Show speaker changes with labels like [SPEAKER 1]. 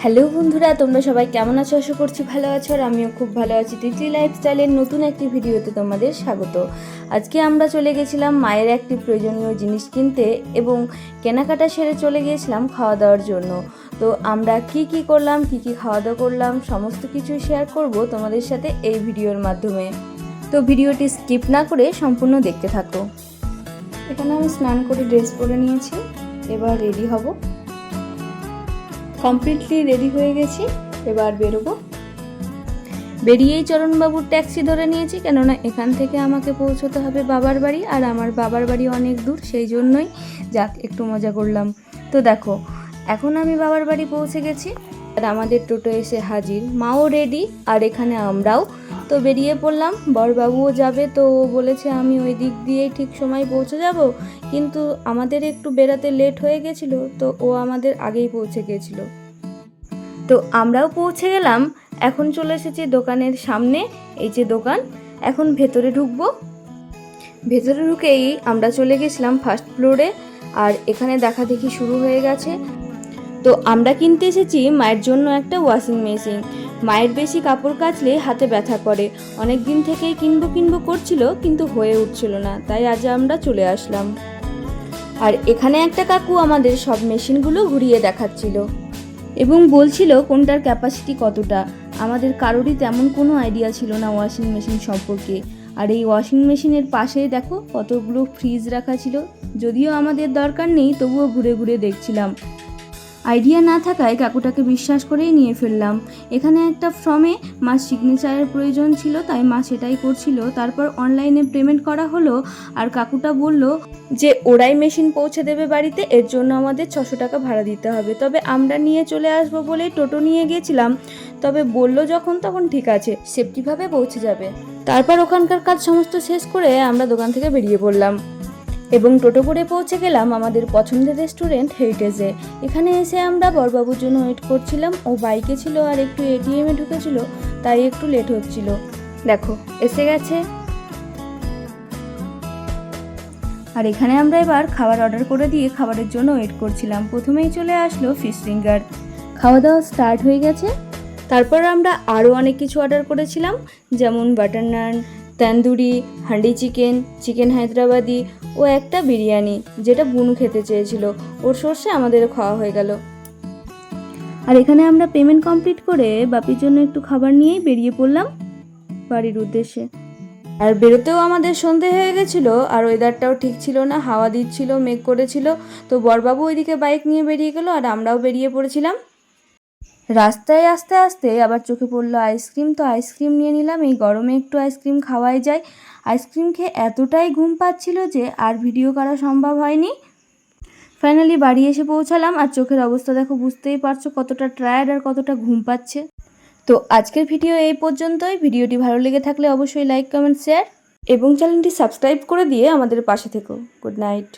[SPEAKER 1] Hello বন্ধুরা, তোমরা সবাই কেমন আছো? আশা করছি ভালো আছো, আর আমিও খুব ভালো আছি। তিতলি লাইফস্টাইলের নতুন একটি ভিডিওতে তোমাদের স্বাগত। আজকে আমরা চলে গেছিলাম মায়ের একটি প্রয়োজনীয় জিনিস কিনতে এবং কেনাকাটা সেরে চলে গিয়েছিলাম খাওয়া দাওয়ার জন্য। তো আমরা কি করলাম, কি খাওয়া দাওয়া করলাম, সমস্ত কিছু শেয়ার করব তোমাদের সাথে এই ভিডিওর মাধ্যমে। তো ভিডিওটি স্কিপ না করে সম্পূর্ণ দেখতে থাকো। এখানে আমি স্নান করে ড্রেস পরে নিয়েছি, এবার রেডি হব। কমপ্লিটলি রেডি হয়ে গেছি, এবার বেরোবো। বেরিয়েই চরণবাবুর ট্যাক্সি ধরে নিয়েছি, কেননা এখান থেকে আমাকে পৌঁছতে হবে বাবার বাড়ি, আর আমার বাবার বাড়ি অনেক দূর, সেই জন্যই যাক একটু মজা করলাম। তো দেখো, এখন আমি বাবার বাড়ি পৌঁছে গেছি আর আমাদের টোটো এসে হাজির। মাও রেডি আর এখানে আমরাও। তো বেরিয়ে পড়লাম, বরবাবুও যাবে। তো ও বলেছে আমি ওই দিক দিয়েই ঠিক সময় পৌঁছে যাব, কিন্তু আমাদের একটু বেরাতে লেট হয়ে গেছিলো, তো ও আমাদের আগেই পৌঁছে গেছিল। তো আমরাও পৌঁছে গেলাম। এখন চলে এসেছি দোকানের সামনে। এই যে দোকান, এখন ভেতরে ঢুকবো। ভেতরে ঢুকেই আমরা চলে গেছিলাম ফার্স্ট ফ্লোরে, আর এখানে দেখা দেখি শুরু হয়ে গেছে। তো আমরা কিনতে এসেছি মায়ের জন্য একটা ওয়াশিং মেশিন। মায়ের বেশি কাপড় কাচলে হাতে ব্যথা করে, অনেক দিন থেকেই কিনবো করছিল, কিন্তু হয়ে উঠছিল না, তাই আজ আমরা চলে আসলাম। আর এখানে একটা কাকু আমাদের সব মেশিনগুলো ঘুরিয়ে দেখাচ্ছিল এবং বলছিল কোনটার ক্যাপাসিটি কতটা। আমাদের কারোরই তেমন কোনো আইডিয়া ছিল না ওয়াশিং মেশিন সম্পর্কে। আর এই ওয়াশিং মেশিনের পাশেই দেখো কতগুলো ফ্রিজ রাখা ছিল, যদিও আমাদের দরকার নেই, তবুও ঘুরে ঘুরে দেখছিলাম। আইডিয়া না থাকায় কাকুটাকে বিশ্বাস করেই নিয়ে ফেললাম। এখানে একটা ফর্মে মার সিগনেচারের প্রয়োজন ছিল, তাই মা সেটাই করছিল। তারপর অনলাইনে পেমেন্ট করা হলো, আর কাকুটা বলল যে ওরাই মেশিন পৌঁছে দেবে বাড়িতে, এর জন্য আমাদের 600 টাকা ভাড়া দিতে হবে। তবে আমরা নিয়ে চলে আসবো বলেই টোটো নিয়ে গেছিলাম, তবে বলল যখন তখন ঠিক আছে, সেফটিভাবে পৌঁছে যাবে। তারপর ওখানকার কাজ সমস্ত শেষ করে আমরা দোকান থেকে বেরিয়ে পড়লাম এবং টোটো করে পৌঁছে গেলাম আমাদের পছন্দের রেস্টুরেন্ট হেরিটেজে। এখানে এসে আমরা বরবাবুর জন্য ওয়েট করছিলাম। ও বাইকে ছিল আর একটু এটিএমে ঢুকেছিল, তাই একটু লেট হচ্ছিল। দেখো এসে গেছে। আর এখানে আমরা এবার খাবার অর্ডার করে দিয়ে খাবারের জন্য ওয়েট করছিলাম। প্রথমেই চলে আসলো ফিশ ফিঙ্গার। খাওয়া দাওয়া স্টার্ট হয়ে গেছে। তারপর আমরা আরও অনেক কিছু অর্ডার করেছিলাম, যেমন বাটার নান, তন্দুরি, হান্ডি চিকেন, চিকেন হায়দ্রাবাদি ও একটা বিরিয়ানি, যেটা বুনু খেতে চেয়েছিল। ওর সর্ষে আমাদেরও খাওয়া হয়ে গেল। আর এখানে আমরা পেমেন্ট কমপ্লিট করে বাপির জন্য একটু খাবার নিয়েই বেরিয়ে পড়লাম বাড়ির উদ্দেশ্যে। আর বেরোতেও আমাদের সন্ধে হয়ে গেছিল, আর ওয়েদারটাও ঠিক ছিল না, হাওয়া দিচ্ছিল, মেঘ করেছিল। তো বরবাবু ওইদিকে বাইক নিয়ে বেরিয়ে গেল আর আমরাও বেরিয়ে পড়েছিলাম। রাস্তায় আস্তে আস্তে আবার চোখে পড়লো আইসক্রিম। তো আইসক্রিম নিয়ে নিলাম, এই গরমে একটু আইসক্রিম খাওয়াই যায়। আইসক্রিম খেয়ে এতটাই ঘুম পাচ্ছিল যে আর ভিডিও করা সম্ভব হয়নি। ফাইনালি বাড়ি এসে পৌঁছালাম, আর চোখের অবস্থা দেখো, বুঝতেই পারছো কতটা টায়ার্ড আর কতটা ঘুম পাচ্ছে। তো আজকের ভিডিও এই পর্যন্তই। ভিডিওটি ভালো লেগে থাকলে অবশ্যই লাইক, কমেন্ট, শেয়ার এবং চ্যানেলটি সাবস্ক্রাইব করে দিয়ে আমাদের পাশে থেকো। Good night.